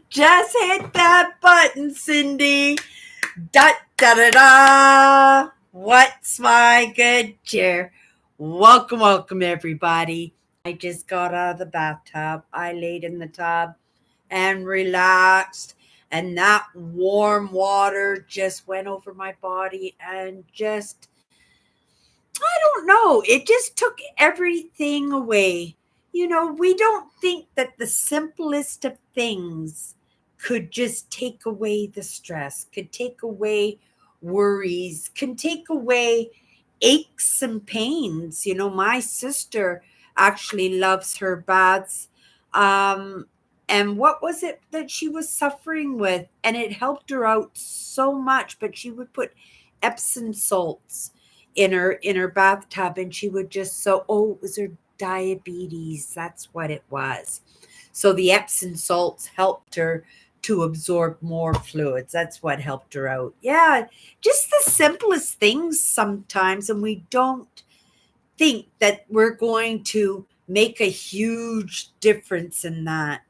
Just hit that button, Cindy. Da da da da. What's my good cheer? Welcome, welcome, everybody. I just got out of the bathtub. I laid in the tub and relaxed, and that warm water just went over my body and just, I don't know, it just took everything away. We don't think that the simplest of things could just take away the stress, could take away worries, can take away aches and pains. My sister actually loves her baths. Um, and what was it that she was suffering with? And it helped her out so much, but she would put Epsom salts in her bathtub, and she would just, it was her diabetes, that's what it was. So the Epsom salts helped her to absorb more fluids. That's what helped her out. Yeah, just the simplest things sometimes, and we don't think that we're going to make a huge difference in that.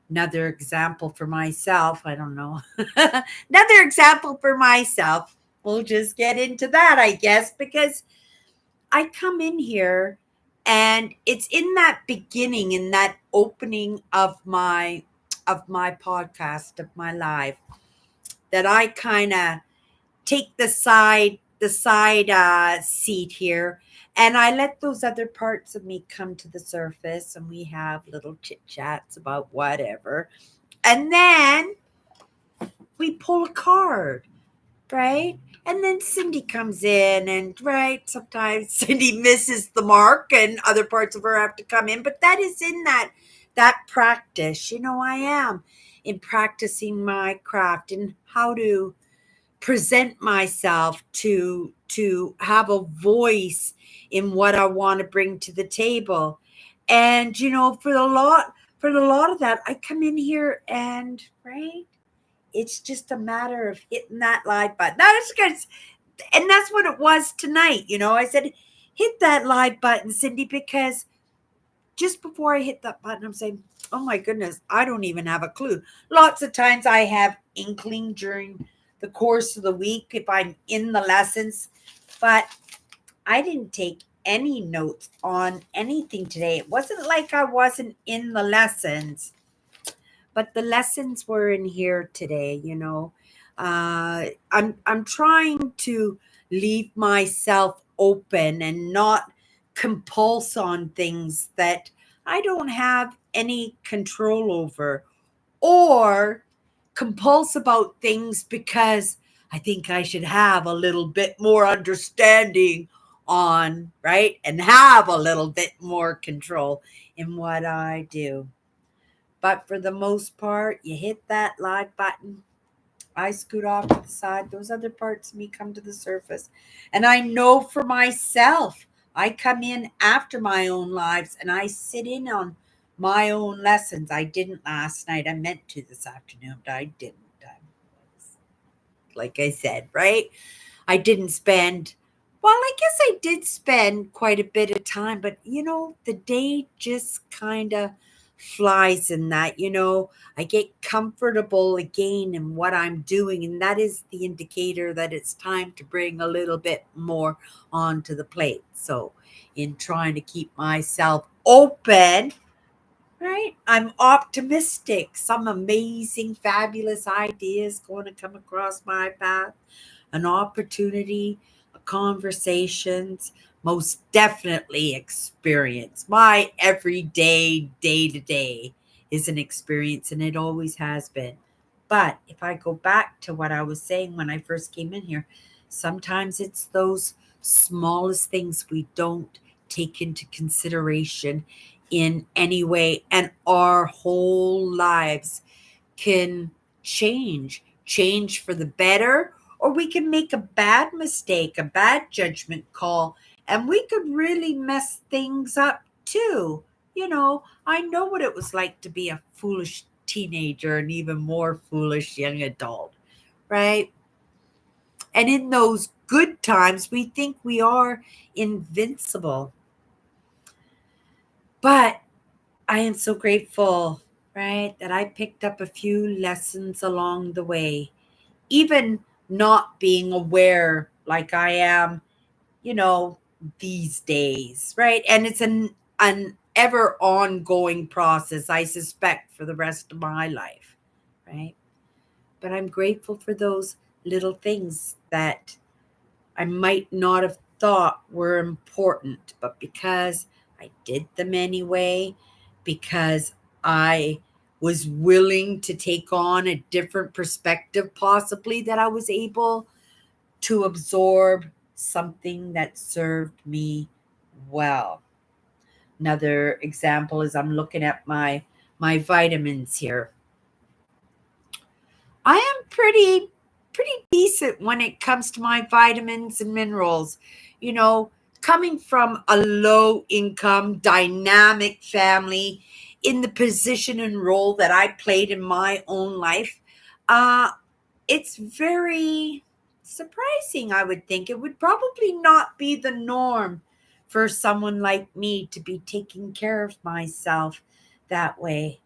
Another example for myself, I don't know. Another example for myself. We'll just get into that, I guess, because I come in here and it's in that beginning, in that opening of my podcast, of my live, that I kind of take the side seat here, and I let those other parts of me come to the surface, and we have little chit chats about whatever. And then we pull a card, right? And then Cindy comes in, and right, sometimes Cindy misses the mark and other parts of her have to come in, but that is in that practice. I am in practicing my craft and how to present myself to have a voice in what I want to bring to the table. And for a lot of that, I come in here and right, it's just a matter of hitting that live button. And that's what it was tonight. I said, hit that live button, Cindy, because just before I hit that button, I'm saying, oh my goodness, I don't even have a clue. Lots of times I have inkling during the course of the week if I'm in the lessons, but I didn't take any notes on anything today. It wasn't like I wasn't in the lessons, but the lessons were in here today. I'm trying to leave myself open and not compulse on things that I don't have any control over, or compulse about things because I think I should have a little bit more understanding on, right, and have a little bit more control in what I do. But for the most part, you hit that live button. I scoot off to the side. Those other parts of me come to the surface. And I know for myself, I come in after my own lives and I sit in on my own lessons. I didn't last night. I meant to this afternoon, but I didn't. Like I said, right? I didn't spend, well, I guess I did spend quite a bit of time, but the day just kind of flies in that. I get comfortable again in what I'm doing, and that is the indicator that it's time to bring a little bit more onto the plate. So, in trying to keep myself open, right? I'm optimistic. Some amazing, fabulous ideas going to come across my path, an opportunity, a conversations, most definitely experience. My everyday, day to day is an experience, and it always has been. But if I go back to what I was saying when I first came in here, sometimes it's those smallest things we don't take into consideration in any way, and our whole lives can change for the better, or we can make a bad mistake, a bad judgment call, and we could really mess things up too. I know what it was like to be a foolish teenager and even more foolish young adult, right? And in those good times, we think we are invincible. But I am so grateful. right? That I picked up a few lessons along the way, even not being aware like I am, you know, these days, right? And it's an ever ongoing process, I suspect, for the rest of my life, right? But I'm grateful for those little things that I might not have thought were important, but because I did them anyway, because I was willing to take on a different perspective, possibly, that I was able to absorb something that served me well. Another example is I'm looking at my vitamins here. I am pretty decent when it comes to my vitamins and minerals. You know, coming from a low income, dynamic family in the position and role that I played in my own life, uh, it's very surprising, I would think. It would probably not be the norm for someone like me to be taking care of myself that way.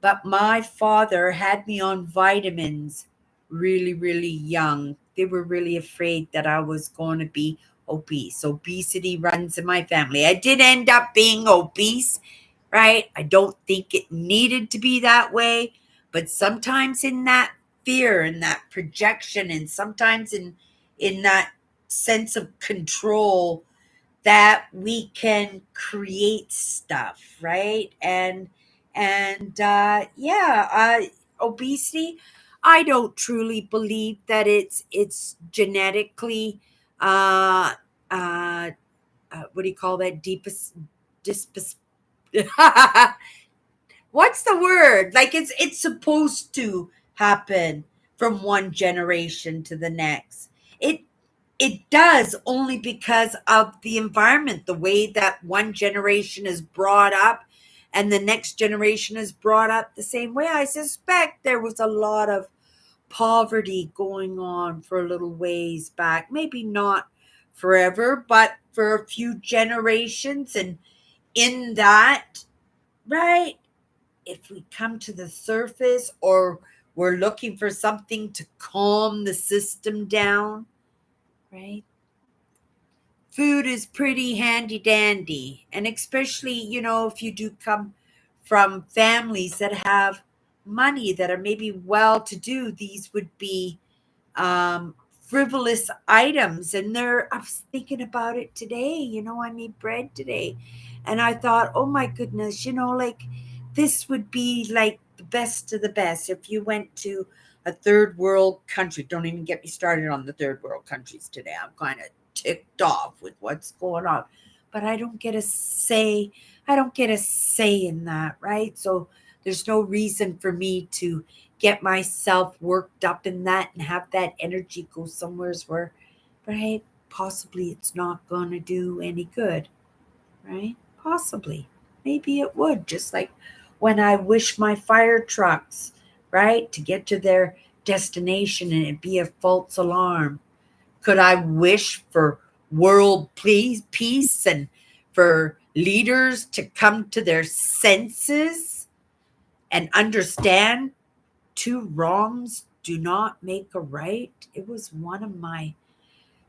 But my father had me on vitamins really, really young. They were really afraid that I was going to be obese. Obesity runs in my family. I did end up being obese, right? I don't think it needed to be that way, but sometimes in that fear and that projection, and sometimes in that sense of control, that we can create stuff, right? And yeah, obesity, I don't truly believe that it's genetically uh uh what do you call that, deepest dispos what's the word, like it's supposed to happen from one generation to the next. It does, only because of the environment, the way that one generation is brought up and the next generation is brought up the same way. I suspect there was a lot of poverty going on for a little ways back, maybe not forever, but for a few generations. And in that, right, if we come to the surface, or we're looking for something to calm the system down, right? Food is pretty handy dandy. And especially, if you do come from families that have money, that are maybe well to do, these would be frivolous items. And I was thinking about it today. I made bread today, and I thought, oh my goodness, like this would be like the best of the best if you went to a third world country. Don't even get me started on the third world countries today. I'm kind of ticked off with what's going on, but I don't get a say. I don't get a say in that, right? So there's no reason for me to get myself worked up in that and have that energy go somewheres where, right, possibly it's not going to do any good, right? Possibly. Maybe it would, just like when I wish my fire trucks, right, to get to their destination and it be a false alarm. Could I wish for world peace and for leaders to come to their senses and understand two wrongs do not make a right? It was one of my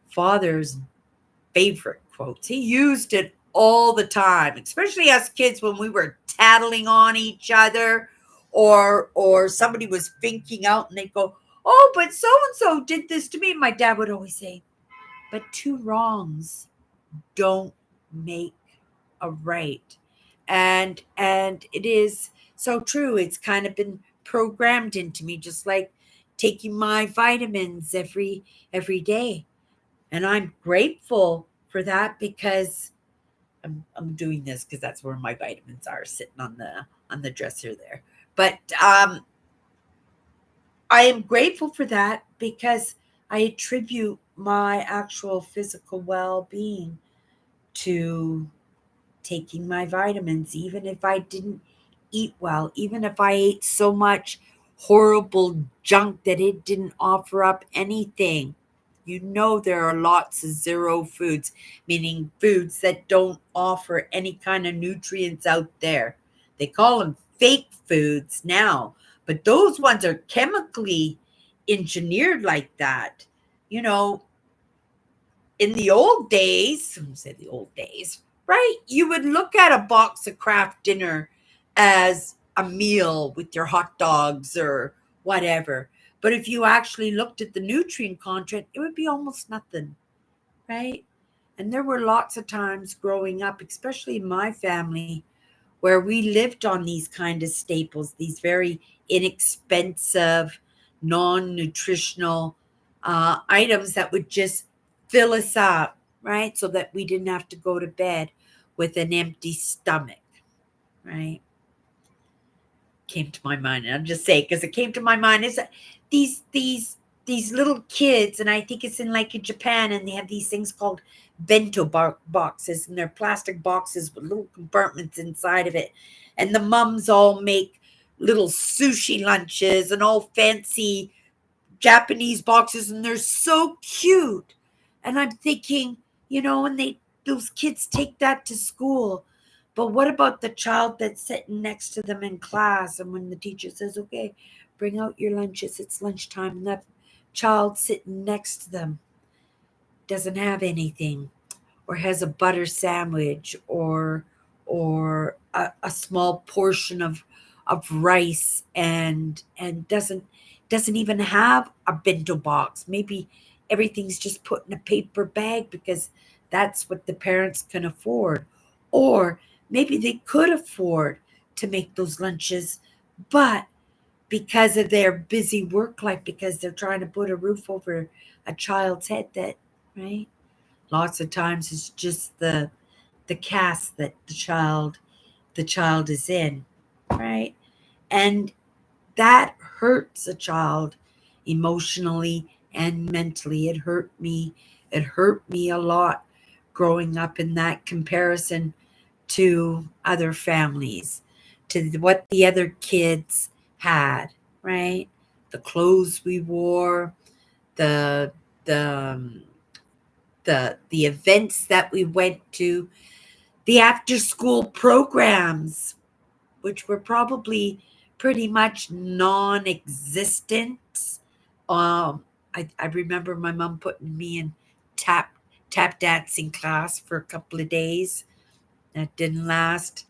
father's favorite quotes. He used it all the time, especially us kids when we were tattling on each other, or somebody was finking out and they'd go, "Oh, but so and so did this to me." My dad would always say, "But two wrongs don't make a right." And it is so true. It's kind of been programmed into me, just like taking my vitamins every day. And I'm grateful for that, because I'm doing this because that's where my vitamins are, sitting on the dresser there. But I am grateful for that, because I attribute my actual physical well-being to taking my vitamins, even if I didn't eat well, even if I ate so much horrible junk that it didn't offer up anything. There are lots of zero foods, meaning foods that don't offer any kind of nutrients out there. They call them fake foods now, but those ones are chemically engineered like that. You know, in the old days, I'm say the old days, right? You would look at a box of Kraft dinner as a meal with your hot dogs or whatever. But if you actually looked at the nutrient content, it would be almost nothing, right? And there were lots of times growing up, especially in my family, where we lived on these kind of staples, these very inexpensive, non nutritional items that would just fill us up, right? So that we didn't have to go to bed with an empty stomach, right? Came to my mind, and I'll just say because it came to my mind is that these little kids, and I think it's in like in Japan, and they have these things called bento boxes, and they're plastic boxes with little compartments inside of it, and the mums all make little sushi lunches and all fancy Japanese boxes, and they're so cute. And I'm thinking, and those kids take that to school. But what about the child that's sitting next to them in class? And when the teacher says, okay, bring out your lunches, it's lunchtime, and that child sitting next to them doesn't have anything, or has a butter sandwich, or a small portion of rice, and doesn't even have a bento box. Maybe everything's just put in a paper bag because that's what the parents can afford. Or maybe they could afford to make those lunches, but because of their busy work life, because they're trying to put a roof over a child's head, that, right? Lots of times it's just the cast that the child is in, right? And that hurts a child emotionally and mentally. It hurt me a lot growing up in that comparison to other families, to what the other kids had, right? The clothes we wore, the the um, the events that we went to, the after school programs, which were probably pretty much non existent. I remember my mom putting me in tap tap dancing class for a couple of days. That didn't last.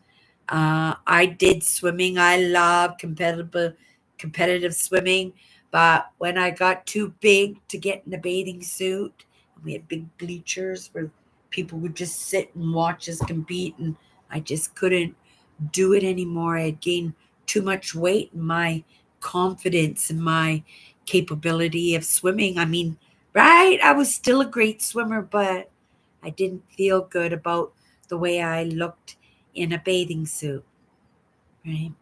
I did swimming. I love competitive swimming, but when I got too big to get in a bathing suit, we had big bleachers where people would just sit and watch us compete, and I just couldn't do it anymore. I had gained too much weight, and my confidence and my capability of swimming. I mean, right? I was still a great swimmer, but I didn't feel good about the way I looked in a bathing suit, right?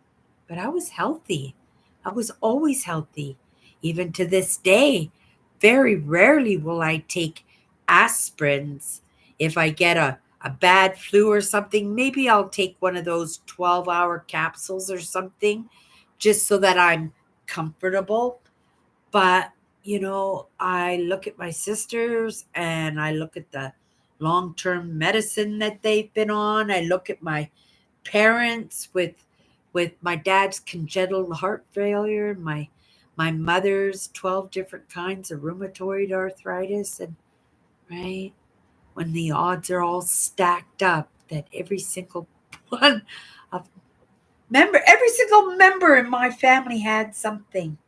But I was healthy. I was always healthy. Even to this day, very rarely will I take aspirins. If I get a bad flu or something, maybe I'll take one of those 12-hour capsules or something just so that I'm comfortable. But, I look at my sisters and I look at the long term medicine that they've been on. I look at my parents with my dad's congenital heart failure, my mother's 12 different kinds of rheumatoid arthritis, and right, when the odds are all stacked up that one of every single member in my family had something,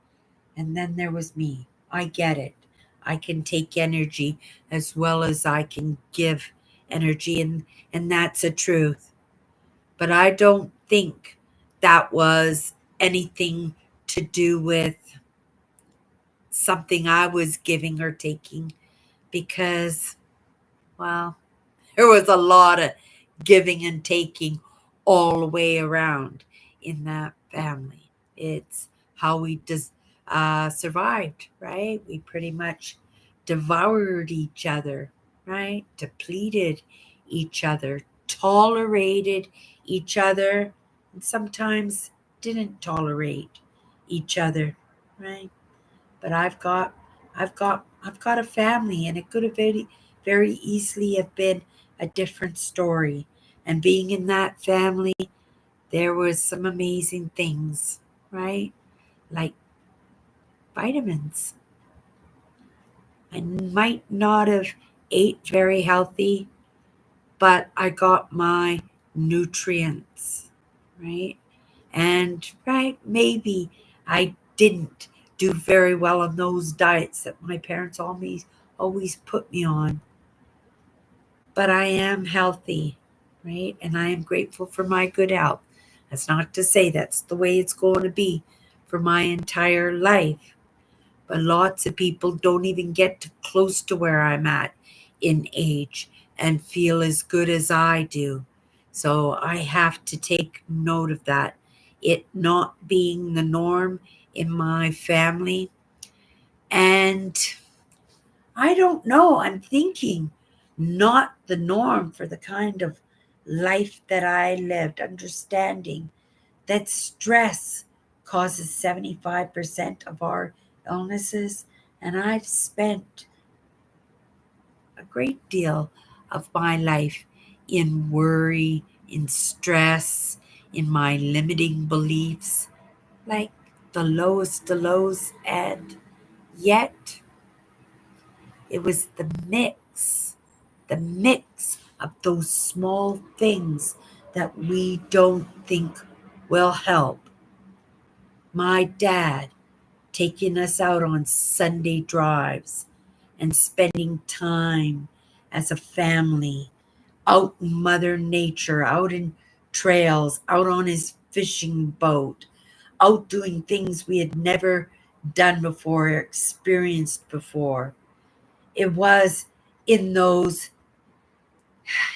and then there was me. I get it. I can take energy as well as I can give energy, and that's a truth. But I don't think that was anything to do with something I was giving or taking, because, well, there was a lot of giving and taking all the way around in that family. It's how we just survived, right? We pretty much devoured each other, right? Depleted each other, tolerated each other, and sometimes didn't tolerate each other, right? But I've got a family, and it could have very easily have been a different story. And being in that family, there was some amazing things, right? Like vitamins. I might not have ate very healthy, but I got my nutrients, right? And right, maybe I didn't do very well on those diets that my parents always put me on, but I am healthy, right? And I am grateful for my good health. That's not to say that's the way it's going to be for my entire life, but lots of people don't even get close to where I'm at in age and feel as good as I do. So I have to take note of that. It not being the norm in my family. And I don't know, I'm thinking not the norm for the kind of life that I lived, understanding that stress causes 75% of our illnesses. And I've spent a great deal of my life in worry, in stress, in my limiting beliefs, like the lowest of lows. And yet, it was the mix of those small things that we don't think will help. My dad taking us out on Sunday drives and spending time as a family out in Mother Nature, out in trails, out on his fishing boat, out doing things we had never done before or experienced before. It was in those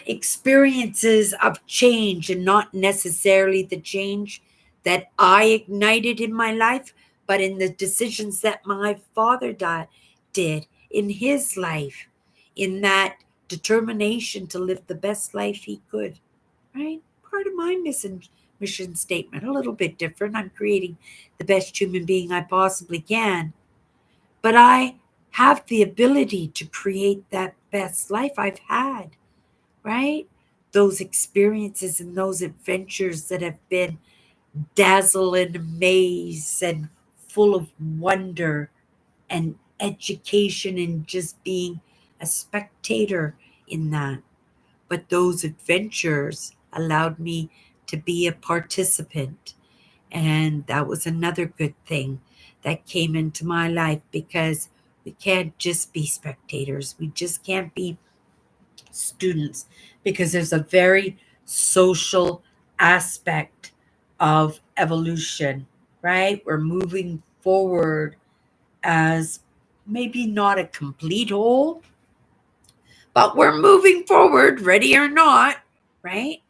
experiences of change, and not necessarily the change that I ignited in my life, but in the decisions that my father did in his life, in that determination to live the best life he could, right? Part of my mission statement, a little bit different. I'm creating the best human being I possibly can, but I have the ability to create that best life I've had, right? Those experiences and those adventures that have been dazzle and amaze and full of wonder and education and just being a spectator in that. But those adventures allowed me to be a participant. And that was another good thing that came into my life, because we can't just be spectators. We just can't be students, because there's a very social aspect of evolution, right? We're moving forward as maybe not a complete whole, but we're moving forward, ready or not, right?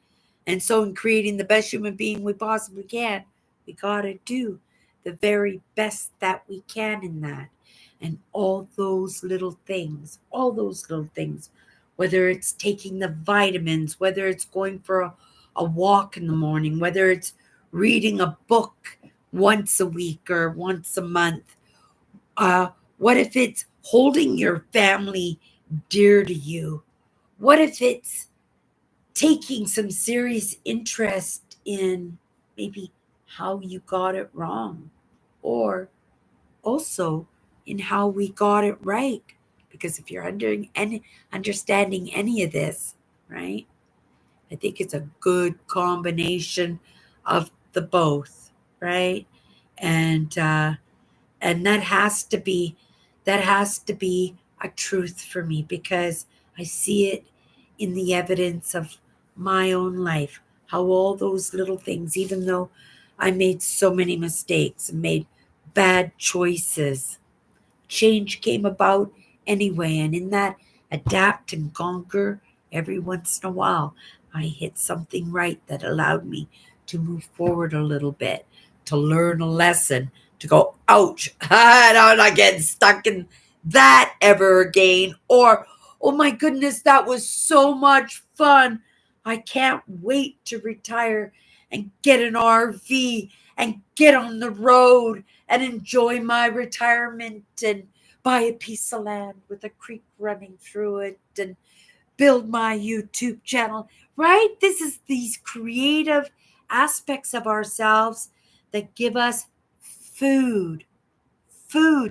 And so, in creating the best human being we possibly can, we got to do the very best that we can in that. And all those little things, whether it's taking the vitamins, whether it's going for a walk in the morning, whether it's reading a book once a week or once a month. Uh, what if it's holding your family dear to you? What if it's taking some serious interest in maybe how you got it wrong, or also in how we got it right? Because if you're understanding any of this, right, I think it's a good combination of the both, right? And and that has to be a truth for me, because I see it in the evidence of my own life, how all those little things, even though I made so many mistakes and made bad choices, change came about anyway. And in that adapt and conquer, every once in a while, I hit something right that allowed me to move forward a little bit, to learn a lesson, to go, ouch, I'm not getting stuck in that ever again. Or, oh my goodness, that was so much fun. I can't wait to retire and get an RV and get on the road and enjoy my retirement and buy a piece of land with a creek running through it and build my YouTube channel, right? This is these creative aspects of ourselves that give us food.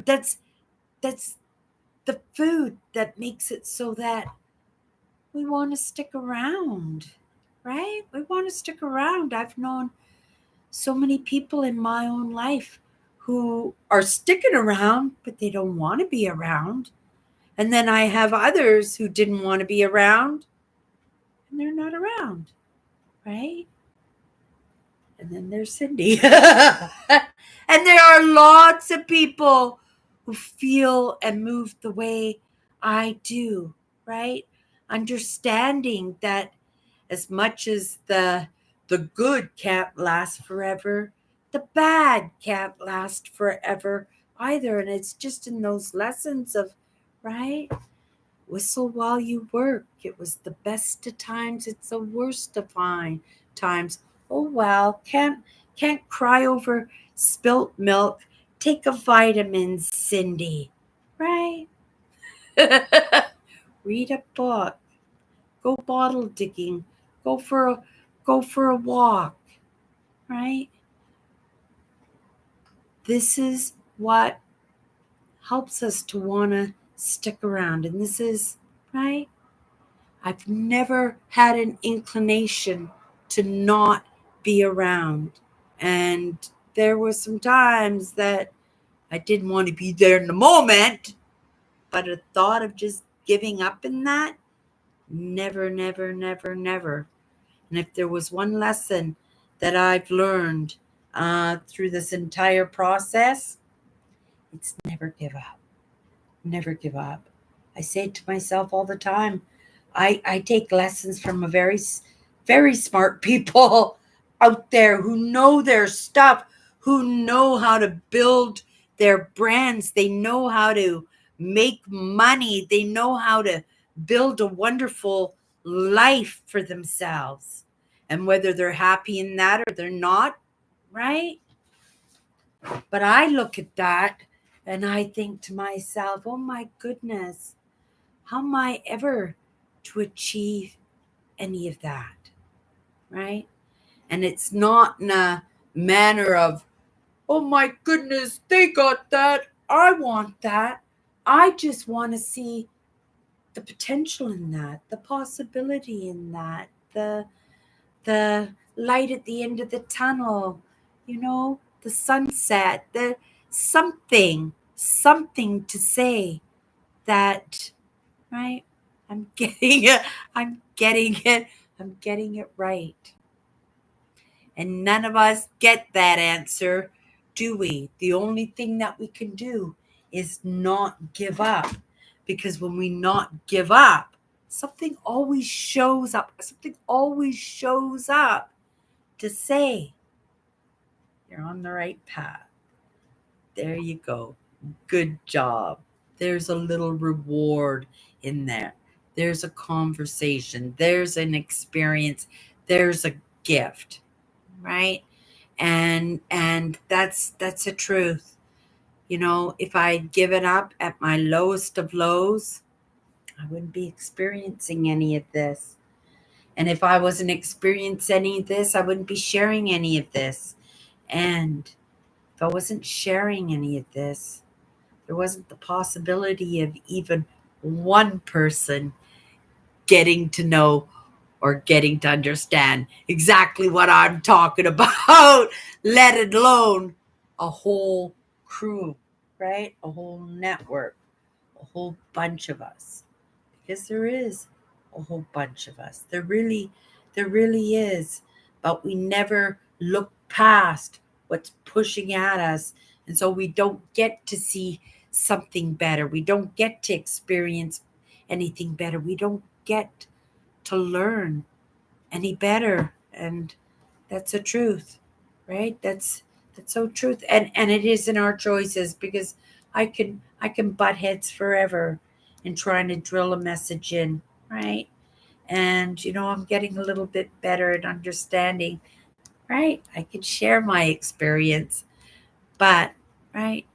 That's the food that makes it so that we want to stick around, right? We want to stick around. I've known so many people in my own life who are sticking around, but they don't want to be around. And then I have others who didn't want to be around and they're not around, right? And then there's Cindy. And there are lots of people who feel and move the way I do, right? Understanding that as much as the good can't last forever, the bad can't last forever either. And it's just in those lessons of, right? Whistle while you work. It was the best of times, it's the worst of times. Oh well, can't cry over spilt milk. Take a vitamin, Cindy. Right? Read a book. Go bottle digging. Go for a walk. Right? This is what helps us to want to stick around. And this is, right? I've never had an inclination to not be around. And there were some times that I didn't want to be there in the moment, but the thought of just giving up in that, never, never, never, never. And if there was one lesson that I've learned through this entire process, it's never give up. Never give up. I say it to myself all the time. I take lessons from a very smart people out there who know their stuff, who know how to build their brands. They know how to make money. They know how to build a wonderful life for themselves. And whether they're happy in that or they're not, right? But I look at that and I think to myself, oh my goodness, how am I ever to achieve any of that? Right? And it's not in a manner of, oh my goodness, they got that. I want that. I just want to see the potential in that, the possibility in that, the light at the end of the tunnel, the sunset, the something to say that, right? I'm getting it. I'm getting it. I'm getting it right. And none of us get that answer, do we? The only thing that we can do is not give up. Because when we not give up, something always shows up. Something always shows up to say, you're on the right path. There you go. Good job. There's a little reward in there. There's a conversation. There's an experience. There's a gift, right? And that's a truth. If I'd given up at my lowest of lows, I wouldn't be experiencing any of this. And if I wasn't experiencing any of this, I wouldn't be sharing any of this. And if I wasn't sharing any of this, there wasn't the possibility of even one person getting to know or getting to understand exactly what I'm talking about, let alone a whole crew, right? A whole network, a whole bunch of us. Because there is a whole bunch of us. There really is. But we never look past what's pushing at us. And so we don't get to see something better. We don't get to experience anything better. We don't get to learn any better. And that's the truth, right? That's so truth. And it is in our choices, because I can butt heads forever in trying to drill a message in, right? And I'm getting a little bit better at understanding, right? I can share my experience, but right,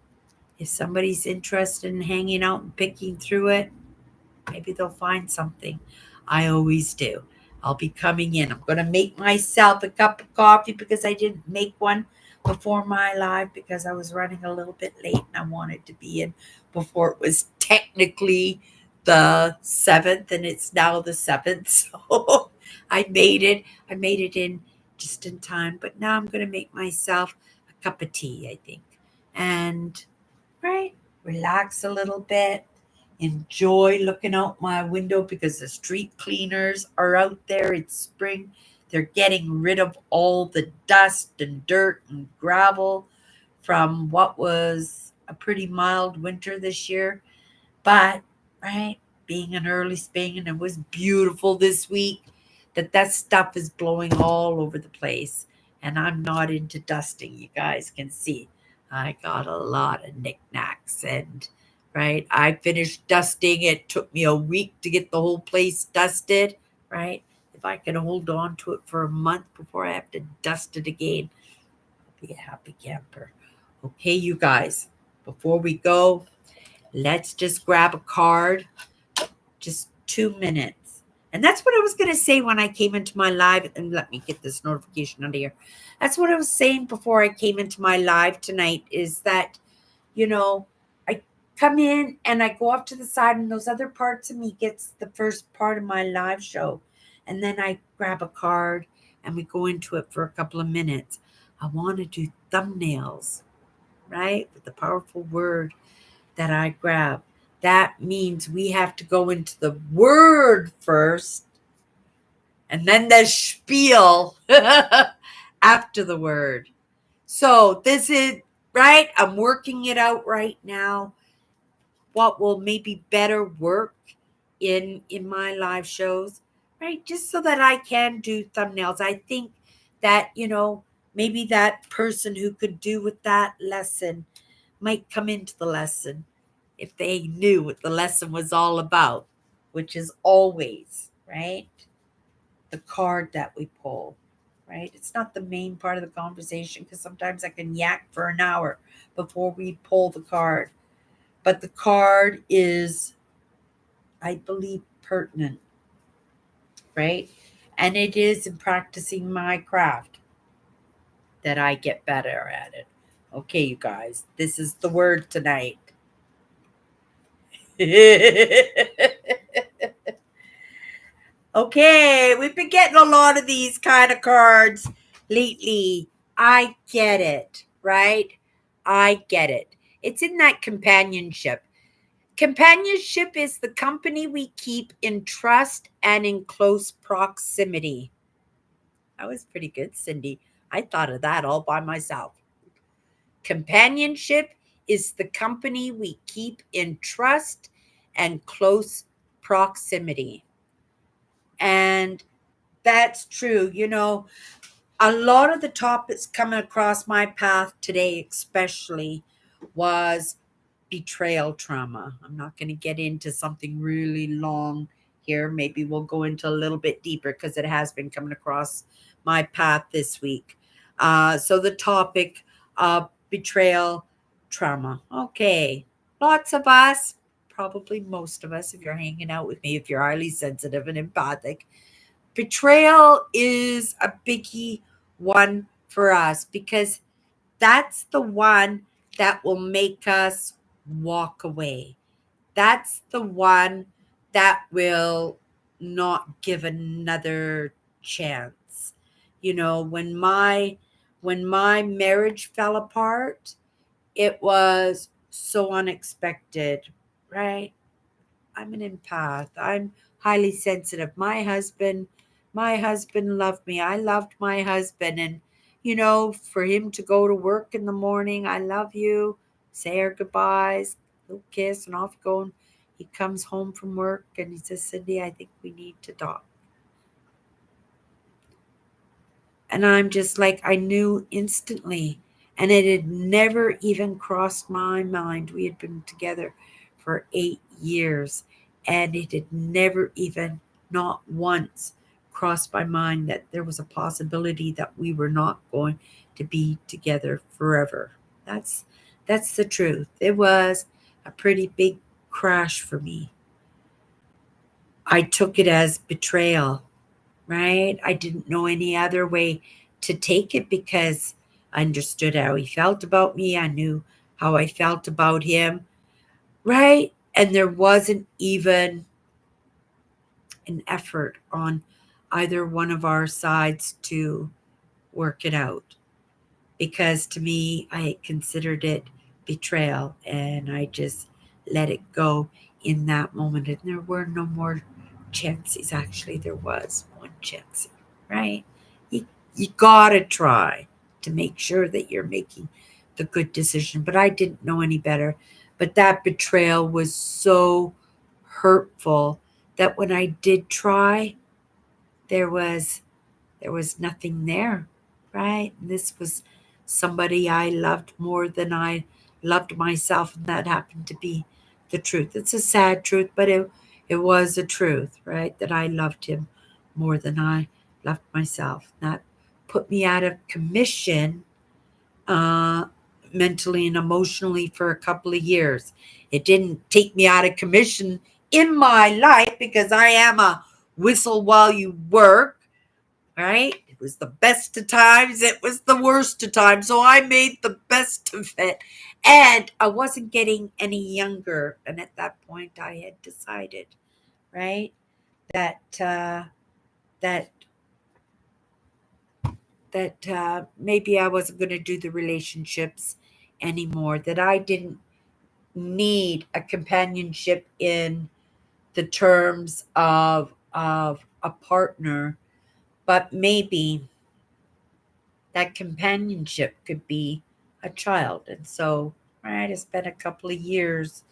if somebody's interested in hanging out and picking through it, maybe they'll find something. I always do. I'll be coming in. I'm going to make myself a cup of coffee because I didn't make one before my live because I was running a little bit late and I wanted to be in before it was technically the 7th and it's now the 7th. So I made it. I made it in just in time. But now I'm going to make myself a cup of tea, I think. And, right, relax a little bit, enjoy looking out my window because the street cleaners are out there. It's spring. They're getting rid of all the dust and dirt and gravel from what was a pretty mild winter this year. But, right, being an early spring and it was beautiful this week, that stuff is blowing all over the place. And I'm not into dusting. You guys can see I got a lot of knickknacks and right. I finished dusting. It took me a week to get the whole place dusted. Right. If I can hold on to it for a month before I have to dust it again, I'll be a happy camper. Okay, you guys, before we go, let's just grab a card, just 2 minutes. And that's what I was going to say when I came into my live. And let me get this notification under here. That's what I was saying before I came into my live tonight is that, you know, I come in and I go off to the side and those other parts of me gets the first part of my live show. And then I grab a card and we go into it for a couple of minutes. I want to do thumbnails, right? With the powerful word that I grab. That means we have to go into the word first and then the spiel after the word. So this is right. I'm working it out right now. What will maybe better work in my live shows, right? Just so that I can do thumbnails. I think that, maybe that person who could do with that lesson might come into the lesson if they knew what the lesson was all about, which is always, right, the card that we pull, right? It's not the main part of the conversation because sometimes I can yak for an hour before we pull the card. But the card is, I believe, pertinent, right? And it is in practicing my craft that I get better at it. Okay, you guys, this is the word tonight. Okay, we've been getting a lot of these kind of cards lately. I get it, right? I get it. It's in that companionship. Companionship is the company we keep in trust and in close proximity. That was pretty good, Cindy. I thought of that all by myself. Companionship is the company we keep in trust and close proximity. And that's true. A lot of the topics coming across my path today, especially, was betrayal trauma. I'm not going to get into something really long here. Maybe we'll go into a little bit deeper because it has been coming across my path this week. So the topic of betrayal trauma. Okay. Lots of us, probably most of us, if you're hanging out with me, if you're highly sensitive and empathic, betrayal is a biggie one for us because that's the one that will make us walk away. That's the one that will not give another chance. When my marriage fell apart, it was so unexpected, right? I'm an empath. I'm highly sensitive. My husband loved me. I loved my husband. And, for him to go to work in the morning, I love you, say our goodbyes, little kiss, and off going. He comes home from work and he says, Cindy, I think we need to talk. And I'm just like, I knew instantly. And it had never even crossed my mind. We had been together for 8 years. And it had never even, not once, crossed my mind that there was a possibility that we were not going to be together forever. That's the truth. It was a pretty big crash for me. I took it as betrayal, right? I didn't know any other way to take it because I understood how he felt about me. I knew how I felt about him, right? And there wasn't even an effort on either one of our sides to work it out. Because to me, I considered it betrayal and I just let it go in that moment. And there were no more chances. Actually, there was one chance, right? You, you gotta try to make sure that you're making the good decision. But I didn't know any better. But that betrayal was so hurtful that when I did try, there was there was nothing there, right? And this was somebody I loved more than I loved myself, and that happened to be the truth. It's a sad truth, but it was a truth, right? That I loved him more than I loved myself. That put me out of commission, uh, mentally and emotionally for a couple of years. It didn't take me out of commission in my life because I am a whistle while you work, right? It was the best of times, it was the worst of times. So I made the best of it. And I wasn't getting any younger. And at that point, I had decided, right, that that maybe I wasn't going to do the relationships anymore. That I didn't need a companionship in the terms of a partner, but maybe that companionship could be a child. And so, right, I spent a couple of years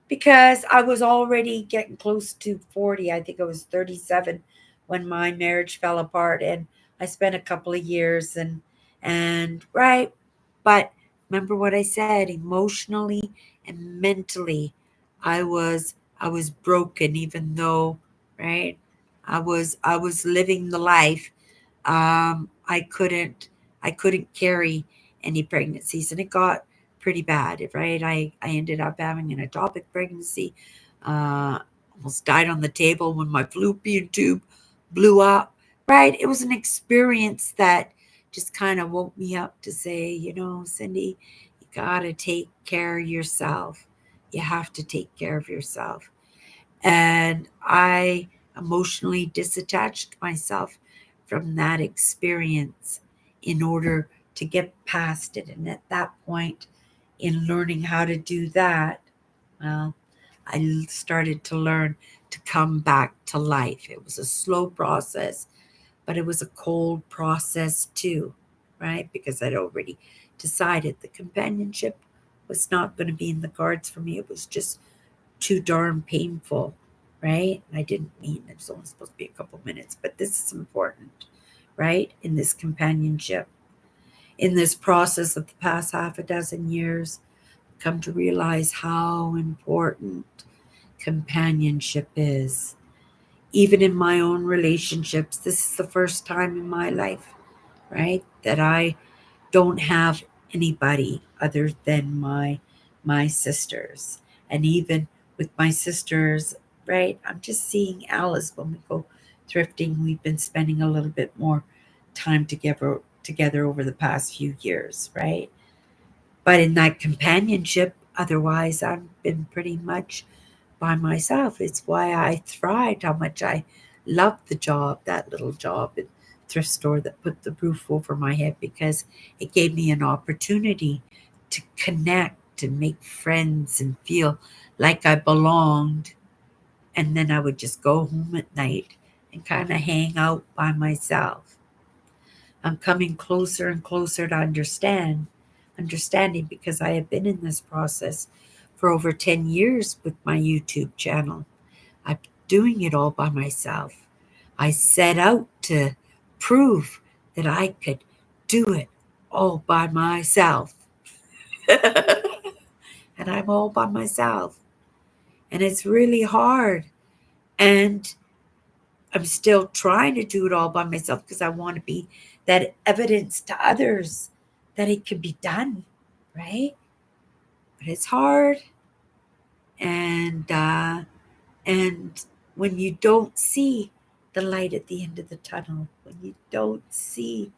because I was already getting close to 40. I think I was 37 when my marriage fell apart and I spent a couple of years and right, but remember what I said, emotionally and mentally I was broken even though, right? I was living the life. I couldn't carry any pregnancies, and it got pretty bad, right? I ended up having an ectopic pregnancy. Uh, Almost died on the table when my fallopian tube blew up. Right? It was an experience that just kind of woke me up to say, Cindy, you gotta take care of yourself. You have to take care of yourself. And I emotionally disattached myself from that experience in order to get past it. And at that point, in learning how to do that, well, I started to learn to come back to life. It was a slow process, but it was a cold process too, right? Because I'd already decided the companionship was not going to be in the cards for me. It was just too darn painful, right? I didn't mean it was only supposed to be a couple minutes, but this is important, right? In this companionship, in this process of the past half a dozen years, come to realize how important companionship is. Even in my own relationships, this is the first time in my life, right, that I don't have anybody other than my sisters. And even with my sisters, right, I'm just seeing Alice when we go thrifting. We've been spending a little bit more time together over the past few years, right? But in that companionship, otherwise I've been pretty much by myself. It's why I thrived, how much I loved the job, that little job at thrift store that put the roof over my head, because it gave me an opportunity to connect and make friends and feel like I belonged. And then I would just go home at night and kind of hang out by myself. I'm coming closer and closer to understanding because I have been in this process for over 10 years with my YouTube channel. I'm doing it all by myself. I set out to prove that I could do it all by myself. And I'm all by myself. And it's really hard. And I'm still trying to do it all by myself because I want to be that evidence to others that it can be done, right? But it's hard. And when you don't see the light at the end of the tunnel, when you don't see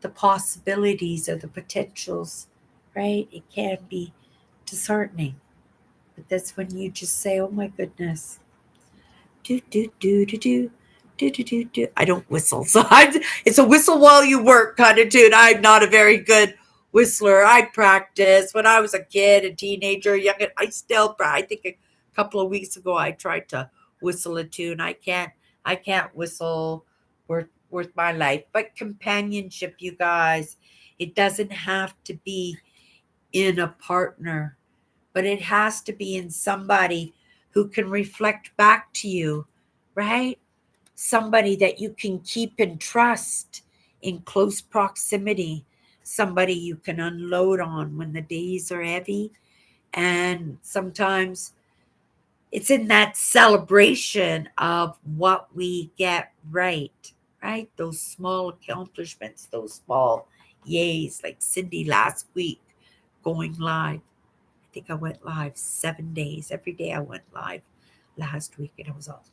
the possibilities or the potentials, right? It can be disheartening. But that's when you just say, oh my goodness, do, do, do, do, do. Do, do, do, do. I don't whistle, so it's a whistle while you work kind of tune. I'm not a very good whistler. I practice when I was a kid, a teenager, young. I still, I think a couple of weeks ago, I tried to whistle a tune. I can't whistle worth my life. But companionship, you guys, it doesn't have to be in a partner, but it has to be in somebody who can reflect back to you, right? Somebody that you can keep and trust in close proximity, somebody you can unload on when the days are heavy. And sometimes it's in that celebration of what we get right? Those small accomplishments, those small yays, like Cindy last week going live. I think I went live 7 days. Every day I went live last week, and it was all,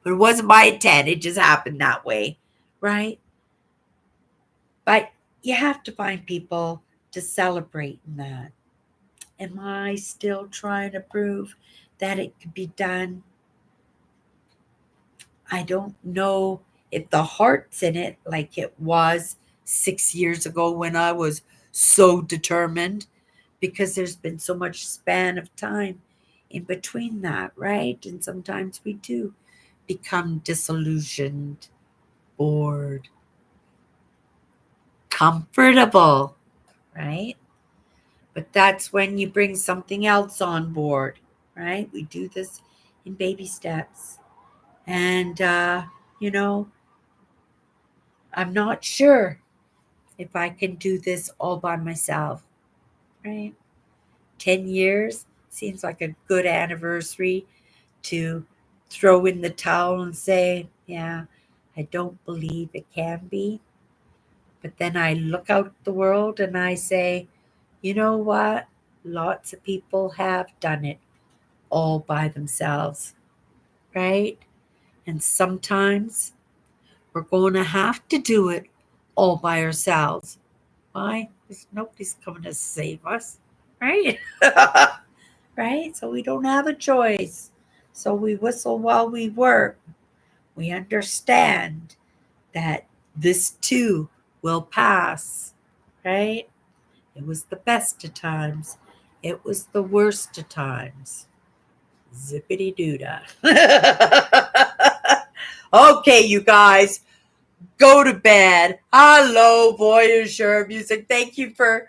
but it wasn't my intent. It just happened that way, right? But you have to find people to celebrate in that. Am I still trying to prove that it could be done? I don't know if the heart's in it like it was 6 years ago when I was so determined, because there's been so much span of time in between that, right? And sometimes we do become disillusioned, bored, comfortable, right? But that's when you bring something else on board, right? We do this in baby steps. And, you know, I'm not sure if I can do this all by myself, right? 10 years seems like a good anniversary to throw in the towel and say, yeah, I don't believe it can be. But then I look out the world and I say, you know what? Lots of people have done it all by themselves, right? And sometimes we're going to have to do it all by ourselves. Why? Because nobody's coming to save us, right? Right? So we don't have a choice. So we whistle while we work. We understand that this too will pass, right? It was the best of times. It was the worst of times. Zippity doodah. Okay, you guys, go to bed. Hello, Voyager Music. Thank you for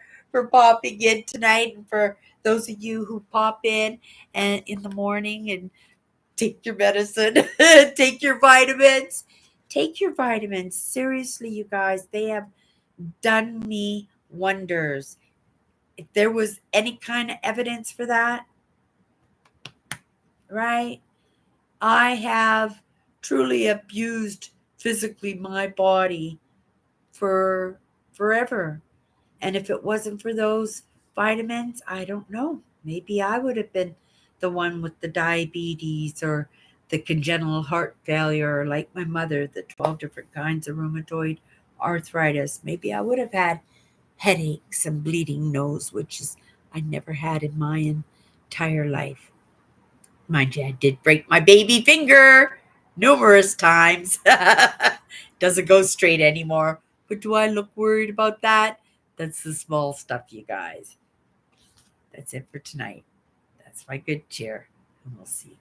popping in tonight, and for those of you who pop in and in the morning and take your medicine, take your vitamins. Take your vitamins. Seriously, you guys, they have done me wonders. If there was any kind of evidence for that, right? I have truly abused physically my body for forever. And if it wasn't for those vitamins, I don't know. Maybe I would have been the one with the diabetes or the congenital heart failure, or like my mother, the 12 different kinds of rheumatoid arthritis. Maybe I would have had headaches and bleeding nose, which is I never had in my entire life. Mind you, I did break my baby finger numerous times. Doesn't go straight anymore. But do I look worried about that? That's the small stuff, you guys. That's it for tonight. That's my good cheer. And we'll see you.